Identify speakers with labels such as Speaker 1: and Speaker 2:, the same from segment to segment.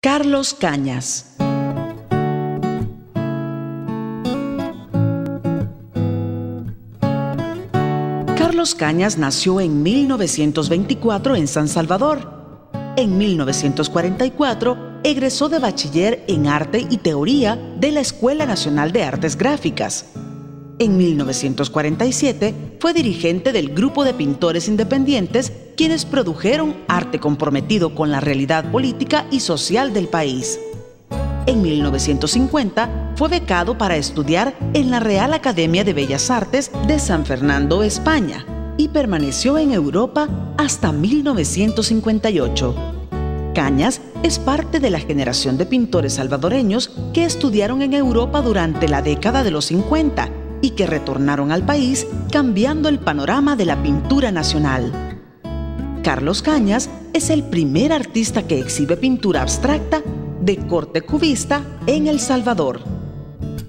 Speaker 1: Carlos Cañas. Carlos Cañas nació en 1924 en San Salvador. En 1944 egresó de bachiller en Arte y Teoría de la Escuela Nacional de Artes Gráficas. En 1947 fue dirigente del grupo de pintores independientes quienes produjeron arte comprometido con la realidad política y social del país. En 1950 fue becado para estudiar en la Real Academia de Bellas Artes de San Fernando, España, y permaneció en Europa hasta 1958. Cañas es parte de la generación de pintores salvadoreños que estudiaron en Europa durante la década de los 50 y que retornaron al país cambiando el panorama de la pintura nacional. Carlos Cañas es el primer artista que exhibe pintura abstracta de corte cubista en El Salvador.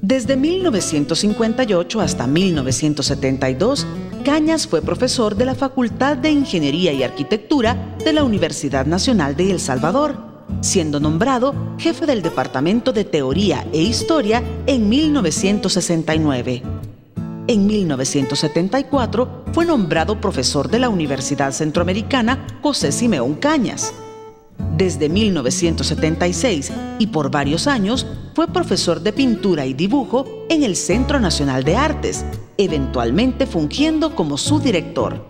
Speaker 1: Desde 1958 hasta 1972, Cañas fue profesor de la Facultad de Ingeniería y Arquitectura de la Universidad Nacional de El Salvador, siendo nombrado jefe del Departamento de Teoría e Historia en 1969. En 1974 fue nombrado profesor de la Universidad Centroamericana José Simeón Cañas. Desde 1976 y por varios años fue profesor de pintura y dibujo en el Centro Nacional de Artes, eventualmente fungiendo como su director.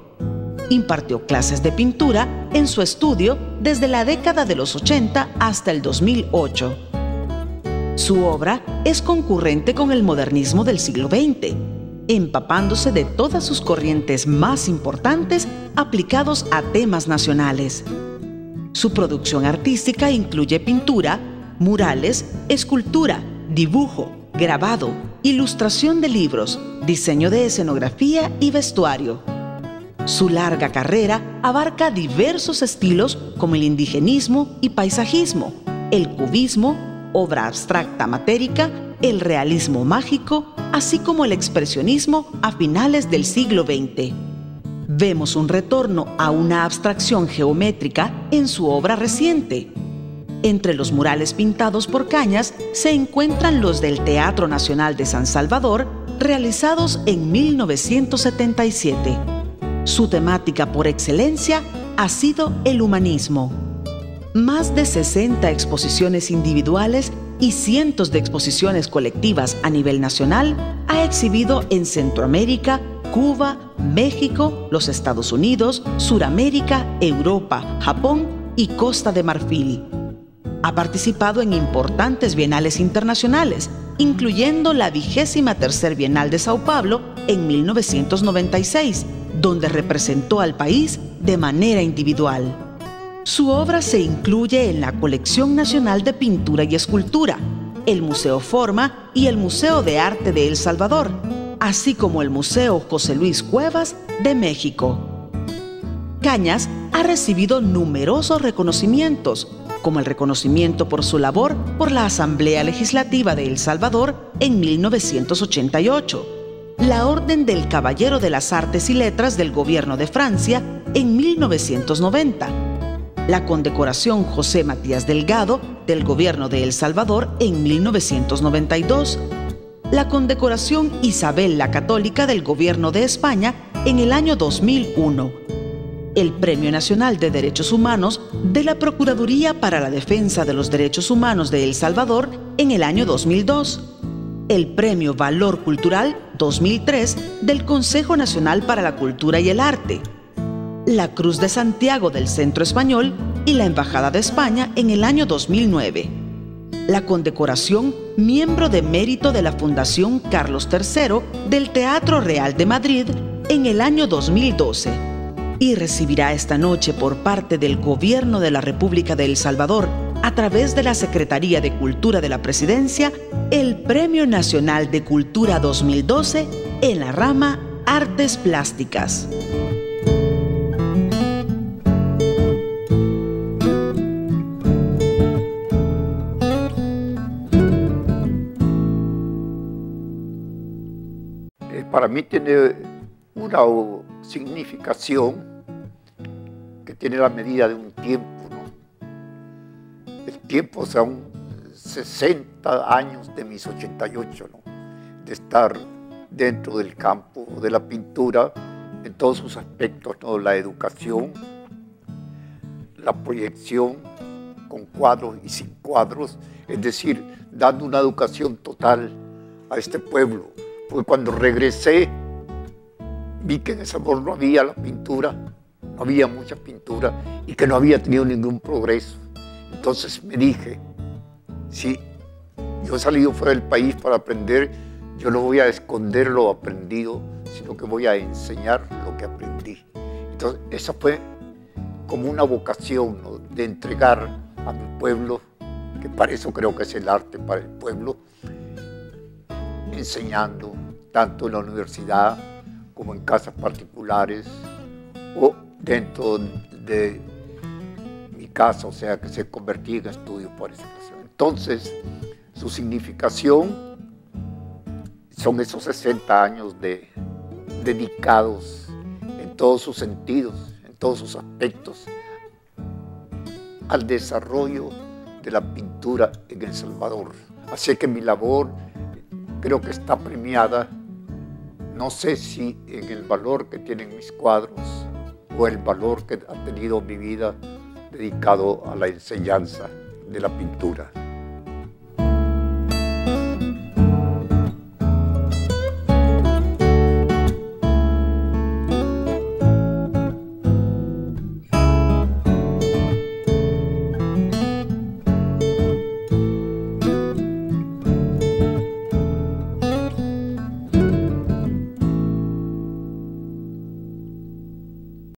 Speaker 1: Impartió clases de pintura en su estudio desde la década de los 80 hasta el 2008. Su obra es concurrente con el modernismo del siglo XX, empapándose de todas sus corrientes más importantes aplicados a temas nacionales. Su producción artística incluye pintura, murales, escultura, dibujo, grabado, ilustración de libros, diseño de escenografía y vestuario. Su larga carrera abarca diversos estilos como el indigenismo y paisajismo, el cubismo, obra abstracta matérica, el realismo mágico, así como el expresionismo a finales del siglo XX. Vemos un retorno a una abstracción geométrica en su obra reciente. Entre los murales pintados por Cañas se encuentran los del Teatro Nacional de San Salvador, realizados en 1977. Su temática por excelencia ha sido el humanismo. Más de 60 exposiciones individuales y cientos de exposiciones colectivas a nivel nacional ha exhibido en Centroamérica, Cuba, México, los Estados Unidos, Suramérica, Europa, Japón y Costa de Marfil. Ha participado en importantes bienales internacionales, incluyendo la 23ª Bienal de Sao Paulo en 1996, donde representó al país de manera individual. Su obra se incluye en la Colección Nacional de Pintura y Escultura, el Museo Forma y el Museo de Arte de El Salvador, así como el Museo José Luis Cuevas de México. Cañas ha recibido numerosos reconocimientos, como el reconocimiento por su labor por la Asamblea Legislativa de El Salvador en 1988, la Orden del Caballero de las Artes y Letras del Gobierno de Francia en 1990, la condecoración José Matías Delgado del Gobierno de El Salvador en 1992, la condecoración Isabel la Católica del Gobierno de España en el año 2001, el Premio Nacional de Derechos Humanos de la Procuraduría para la Defensa de los Derechos Humanos de El Salvador en el año 2002, el Premio Valor Cultural 2003 del Consejo Nacional para la Cultura y el Arte, la Cruz de Santiago del Centro Español y la Embajada de España en el año 2009, la condecoración Miembro de Mérito de la Fundación Carlos III del Teatro Real de Madrid en el año 2012, y recibirá esta noche por parte del Gobierno de la República de El Salvador, a través de la Secretaría de Cultura de la Presidencia, el Premio Nacional de Cultura 2012 en la rama Artes Plásticas.
Speaker 2: Para mí tiene una significación que tiene la medida de un tiempo, ¿no? El tiempo son 60 años de mis 88, ¿no? De estar dentro del campo de la pintura en todos sus aspectos, ¿no? La educación, la proyección con cuadros y sin cuadros, es decir, dando una educación total a este pueblo. Porque cuando regresé, vi que en El Salvador no había la pintura, no había mucha pintura y que no había tenido ningún progreso. Entonces me dije, si yo he salido fuera del país para aprender, yo no voy a esconder lo aprendido, sino que voy a enseñar lo que aprendí. Entonces esa fue como una vocación, ¿no? De entregar a mi pueblo, que para eso creo que es el arte para el pueblo, enseñando tanto en la universidad como en casas particulares o dentro de mi casa, o sea que se convertía en estudio por educación. Entonces, su significación son esos 60 años dedicados en todos sus sentidos, en todos sus aspectos, al desarrollo de la pintura en El Salvador. Así que mi labor creo que está premiada, no sé si en el valor que tienen mis cuadros o el valor que ha tenido mi vida dedicado a la enseñanza de la pintura.